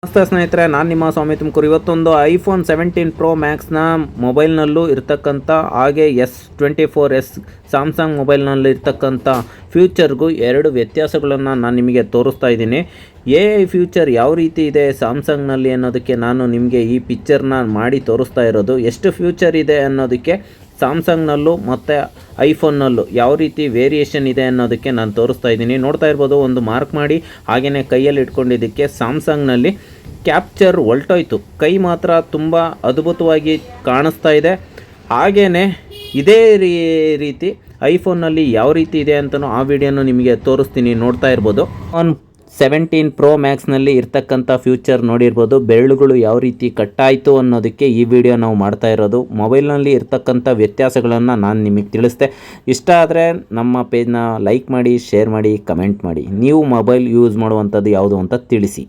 ನಮಸ್ತೆ ಸ್ನೇಹಿತರೆ, ನಾನು ನಿಮ್ಮ ಸ್ವಾಮಿ ತುಮಕೂರು. ಇವತ್ತೊಂದು ಐಫೋನ್ 17 ಪ್ರೋ ಮ್ಯಾಕ್ಸ್ನ ಮೊಬೈಲ್ನಲ್ಲೂ ಇರ್ತಕ್ಕಂಥ ಹಾಗೆ S24s ಸ್ಯಾಮ್ಸಂಗ್ ಮೊಬೈಲ್ನಲ್ಲಿ ಇರ್ತಕ್ಕಂಥ ಫ್ಯೂಚರ್ಗೂ ಎರಡು ವ್ಯತ್ಯಾಸಗಳನ್ನು ನಾನು ನಿಮಗೆ ತೋರಿಸ್ತಾ ಇದ್ದೀನಿ. ಫ್ಯೂಚರ್ ಯಾವ ರೀತಿ ಇದೆ ಸ್ಯಾಮ್ಸಂಗ್ನಲ್ಲಿ ಅನ್ನೋದಕ್ಕೆ ನಾನು ನಿಮಗೆ ಈ ಪಿಕ್ಚರ್ನ ಮಾಡಿ ತೋರಿಸ್ತಾ ಇರೋದು. ಎಷ್ಟು ಫ್ಯೂಚರ್ ಇದೆ ಅನ್ನೋದಕ್ಕೆ ಸ್ಯಾಮ್ಸಂಗ್ನಲ್ಲೂ ಮತ್ತು ಐಫೋನ್ನಲ್ಲೂ ಯಾವ ರೀತಿ ವೇರಿಯೇಷನ್ ಇದೆ ಅನ್ನೋದಕ್ಕೆ ನಾನು ತೋರಿಸ್ತಾ ಇದ್ದೀನಿ. ನೋಡ್ತಾ ಇರ್ಬೋದು, ಒಂದು ಮಾರ್ಕ್ ಮಾಡಿ ಹಾಗೆಯೇ ಕೈಯಲ್ಲಿ ಇಟ್ಕೊಂಡಿದ್ದಕ್ಕೆ ಸ್ಯಾಮ್ಸಂಗ್ನಲ್ಲಿ ಕ್ಯಾಪ್ಚರ್ ಹೊಲ್ಟೋಯ್ತು, ಕೈ ಮಾತ್ರ ತುಂಬ ಅದ್ಭುತವಾಗಿ ಕಾಣಿಸ್ತಾ ಇದೆ. ಹಾಗೆಯೇ ಇದೇ ರೀತಿ ಐಫೋನ್ನಲ್ಲಿ ಯಾವ ರೀತಿ ಇದೆ ಅಂತಲೂ ಆ ವಿಡಿಯೋನು ನಿಮಗೆ ತೋರಿಸ್ತೀನಿ. ನೋಡ್ತಾ ಇರ್ಬೋದು, 17 ಪ್ರೋ ಮ್ಯಾಕ್ಸ್ನಲ್ಲಿ ಇರ್ತಕ್ಕಂಥ ಫ್ಯೂಚರ್ ನೋಡಿರ್ಬೋದು. ಬೆರಳುಗಳು ಯಾವ ರೀತಿ ಕಟ್ಟಾಯಿತು ಅನ್ನೋದಕ್ಕೆ ಈ ವಿಡಿಯೋ ನಾವು ಮಾಡ್ತಾ ಇರೋದು. ಮೊಬೈಲ್ನಲ್ಲಿ ಇರ್ತಕ್ಕಂಥ ವ್ಯತ್ಯಾಸಗಳನ್ನು ನಾನು ನಿಮಗೆ ತಿಳಿಸ್ದೆ. ಇಷ್ಟ ಆದರೆ ನಮ್ಮ ಪೇಜ್ನ ಲೈಕ್ ಮಾಡಿ, ಶೇರ್ ಮಾಡಿ, ಕಮೆಂಟ್ ಮಾಡಿ. ನೀವು ಮೊಬೈಲ್ ಯೂಸ್ ಮಾಡುವಂಥದ್ದು ಯಾವುದು ಅಂತ ತಿಳಿಸಿ.